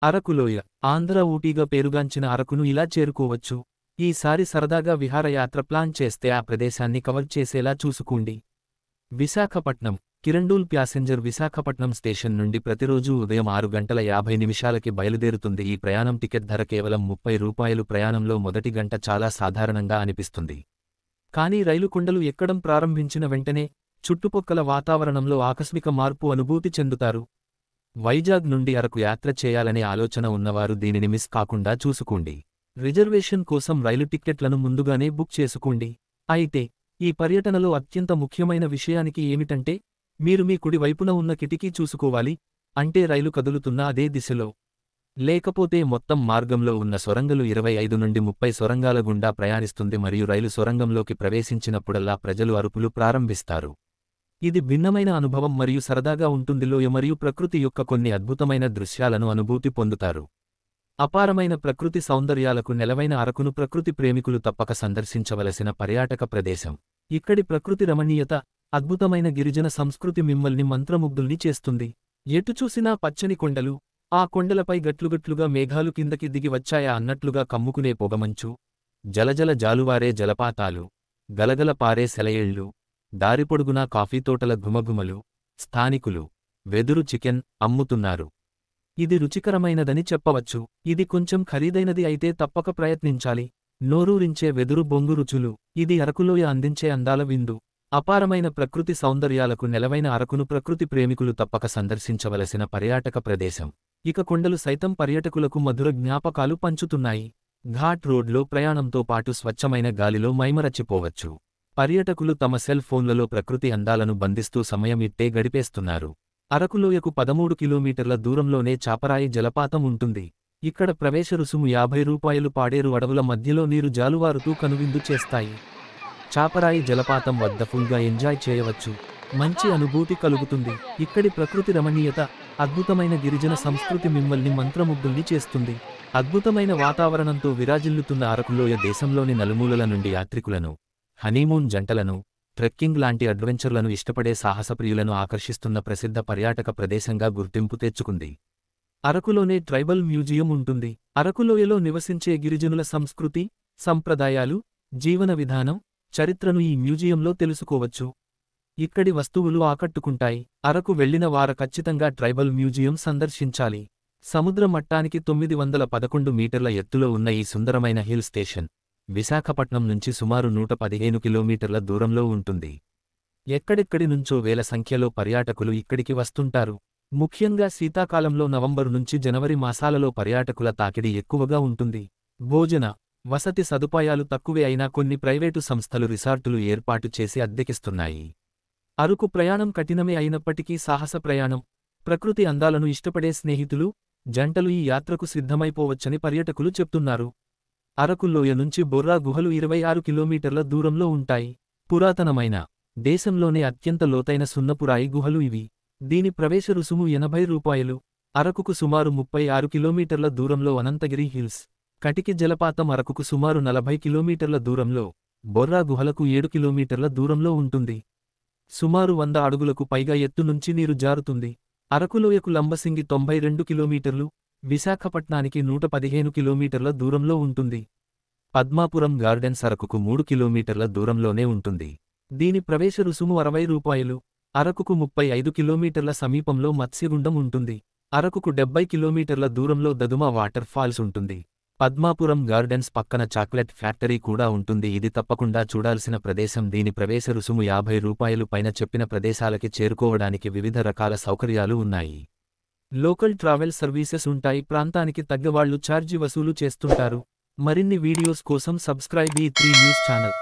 అరకులోయ ఆంధ్ర ఊటీగా పేరుగాంచిన అరకును ఇలా చేరుకోవచ్చు. ఈసారి సరదాగా విహారయాత్ర ప్లాన్ చేస్తే ఆ ప్రదేశాన్ని కవర్ చేసేలా చూసుకోండి. విశాఖపట్నం కిరండూల్ ప్యాసింజర్ విశాఖపట్నం స్టేషన్ నుండి ప్రతిరోజూ ఉదయం 6 గంటల 50 నిమిషాలకి బయలుదేరుతుంది. ఈ ప్రయాణం టికెట్ ధర కేవలం ₹30. ప్రయాణంలో మొదటి గంట చాలా సాధారణంగా అనిపిస్తుంది. కానీ రైలు కొండలు ఎక్కడం ప్రారంభించిన వెంటనే చుట్టుపక్కల వాతావరణంలో ఆకస్మిక మార్పు అనుభూతి చెందుతారు. వైజాగ్ నుండి అరకు యాత్ర చేయాలనే ఆలోచన ఉన్నవారు దీనిని మిస్ కాకుండా చూసుకోండి. రిజర్వేషన్ కోసం రైలు టిక్కెట్లను ముందుగానే బుక్ చేసుకోండి. అయితే ఈ పర్యటనలో అత్యంత ముఖ్యమైన విషయానికి ఏమిటంటే మీరు మీ కుడి వైపున ఉన్న కిటికీ చూసుకోవాలి, అంటే రైలు కదులుతున్న అదే దిశలో. లేకపోతే మొత్తం మార్గంలో ఉన్న సొరంగలు 25 నుండి 30 సొరంగాల గుండా ప్రయాణిస్తుంది మరియు రైలు సొరంగంలోకి ప్రవేశించినప్పుడల్లా ప్రజలు అరుపులు ప్రారంభిస్తారు. ఇది భిన్నమైన అనుభవం మరియు సరదాగా ఉంటుంది. లోయ మరియు ప్రకృతి యొక్క కొన్ని అద్భుతమైన దృశ్యాలను అనుభూతి పొందుతారు. అపారమైన ప్రకృతి సౌందర్యాలకు నెలవైన అరకును ప్రకృతి ప్రేమికులు తప్పక సందర్శించవలసిన పర్యాటక ప్రదేశం. ఇక్కడి ప్రకృతి రమణీయత, అద్భుతమైన గిరిజన సంస్కృతి మిమ్మల్ని మంత్రముగ్ధుల్ని చేస్తుంది. ఎటు చూసినా పచ్చని కొండలు, ఆ కొండలపై గట్లుగట్లుగా మేఘాలు కిందకి దిగి వచ్చాయా అన్నట్లుగా కమ్ముకునే పొగమంచు, జలజల జాలువారే జలపాతాలు, గలగల పారే సెలయేళ్లు, దారిపొడుగునా కాఫీతోటల ఘుమఘుమలు. స్థానికులు వెదురు చికెన్ అమ్ముతున్నారు. ఇది రుచికరమైనదని చెప్పవచ్చు. ఇది కొంచెం ఖరీదైనది అయితే తప్పక ప్రయత్నించాలి. నోరూరించే వెదురు బొంగు రుచులు. ఇది అరకులోయ అందించే అందాల విందు. అపారమైన ప్రకృతి సౌందర్యాలకు నెలవైన అరకును ప్రకృతి ప్రేమికులు తప్పక సందర్శించవలసిన పర్యాటక ప్రదేశం. ఇక కొండలు సైతం పర్యాటకులకు మధుర జ్ఞాపకాలు పంచుతున్నాయి. ఘాట్ రోడ్లో ప్రయాణంతో పాటు స్వచ్ఛమైన గాలిలో మైమరచిపోవచ్చు. పర్యాటకులు తమ సెల్ ఫోన్లలో ప్రకృతి అందాలను బంధిస్తూ సమయం ఇట్టే గడిపేస్తున్నారు. అరకులోయకు 13 కిలోమీటర్ల దూరంలోనే చాపరాయి జలపాతం ఉంటుంది. ఇక్కడ ప్రవేశ రుసుము ₹50. పాడేరు అడవుల మధ్యలో నీరు జాలువారుతూ కనువిందు చేస్తాయి. చాపరాయి జలపాతం వద్ద ఫుల్గా ఎంజాయ్ చేయవచ్చు. మంచి అనుభూతి కలుగుతుంది. ఇక్కడి ప్రకృతి రమణీయత, అద్భుతమైన గిరిజన సంస్కృతి మిమ్మల్ని మంత్రముగ్ధుల్ని చేస్తుంది. అద్భుతమైన వాతావరణంతో విరాజిల్లుతున్న అరకులోయ దేశంలోని నలుమూలల నుండి యాత్రికులను, హనీమూన్ జంటలను, ట్రెక్కింగ్ లాంటి అడ్వెంచర్లను ఇష్టపడే సాహసప్రియులను ఆకర్షిస్తున్న ప్రసిద్ధ పర్యాటక ప్రదేశంగా గుర్తింపు తెచ్చుకుంది. అరకులోనే ట్రైబల్ మ్యూజియం ఉంటుంది. అరకులోయలో నివసించే గిరిజనుల సంస్కృతి, సంప్రదాయాలు, జీవన విధానం, చరిత్రను ఈ మ్యూజియంలో తెలుసుకోవచ్చు. ఇక్కడి వస్తువులు ఆకట్టుకుంటాయి. అరకు వెళ్లిన వారు ఖచ్చితంగా ట్రైబల్ మ్యూజియం సందర్శించాలి. సముద్ర మట్టానికి 911 మీటర్ల ఎత్తులో ఉన్న ఈ సుందరమైన హిల్ స్టేషన్ విశాఖపట్నం నుంచి సుమారు 115 కిలోమీటర్ల దూరంలో ఉంటుంది. ఎక్కడెక్కడి నుంచో వేల సంఖ్యలో పర్యాటకులు ఇక్కడికి వస్తుంటారు. ముఖ్యంగా శీతాకాలంలో నవంబరు నుంచి జనవరి మాసాలలో పర్యాటకుల తాకిడి ఎక్కువగా ఉంటుంది. భోజన, వసతి సదుపాయాలు తక్కువే అయినా కొన్ని ప్రైవేటు సంస్థలు రిసార్టులు ఏర్పాటు చేసి అద్దెకిస్తున్నాయి. అరకు ప్రయాణం కఠినమే అయినప్పటికీ సాహస ప్రయాణం. ప్రకృతి అందాలను ఇష్టపడే స్నేహితులు, జంటలు ఈ యాత్రకు సిద్ధమైపోవచ్చని పర్యాటకులు చెప్తున్నారు. అరకులోయ నుంచి బొర్రా గుహలు 26 కిలోమీటర్ల దూరంలో ఉంటాయి. పురాతనమైన, దేశంలోనే అత్యంత లోతైన సున్నపురాయి గుహలు ఇవి. దీని ప్రవేశ రుసుము ₹80. అరకుకు సుమారు 36 కిలోమీటర్ల దూరంలో అనంతగిరి హిల్స్, కటికి జలపాతం అరకుకు సుమారు 40 కిలోమీటర్ల దూరంలో, బొర్రా గుహలకు 7 కిలోమీటర్ల దూరంలో ఉంటుంది. సుమారు 100 అడుగులకు పైగా ఎత్తు నుంచి నీరు జారుతుంది. అరకులోయకు లంబసింగి 92 కిలోమీటర్లు, విశాఖపట్నానికి 115 కిలోమీటర్ల దూరంలో ఉంటుంది. పద్మాపురం గార్డెన్స్ అరకుకు 3 కిలోమీటర్ల దూరంలోనే ఉంటుంది. దీని ప్రవేశ రుసుము ₹60. అరకుకు 35 కిలోమీటర్ల సమీపంలో మత్స్యగుండం ఉంటుంది. అరకుకు 70 కిలోమీటర్ల దూరంలో దదుమ వాటర్ ఫాల్స్ ఉంటుంది. పద్మాపురం గార్డెన్స్ పక్కన చాక్లెట్ ఫ్యాక్టరీ కూడా ఉంటుంది. ఇది తప్పకుండా చూడాల్సిన ప్రదేశం. దీని ప్రవేశ రుసుము ₹50 పైన. చెప్పిన ప్రదేశాలకి చేరుకోవడానికి వివిధ రకాల సౌకర్యాలు ఉన్నాయి. లోకల్ ట్రావెల్ సర్వీసెస్ ఉంటాయి. ప్రాంతానికి తగ్గవాళ్లు ఛార్జీ వసూలు చేస్తుంటారు. మరిన్ని వీడియోస్ కోసం సబ్స్క్రైబ్ ఈ 3 న్యూస్ ఛానల్.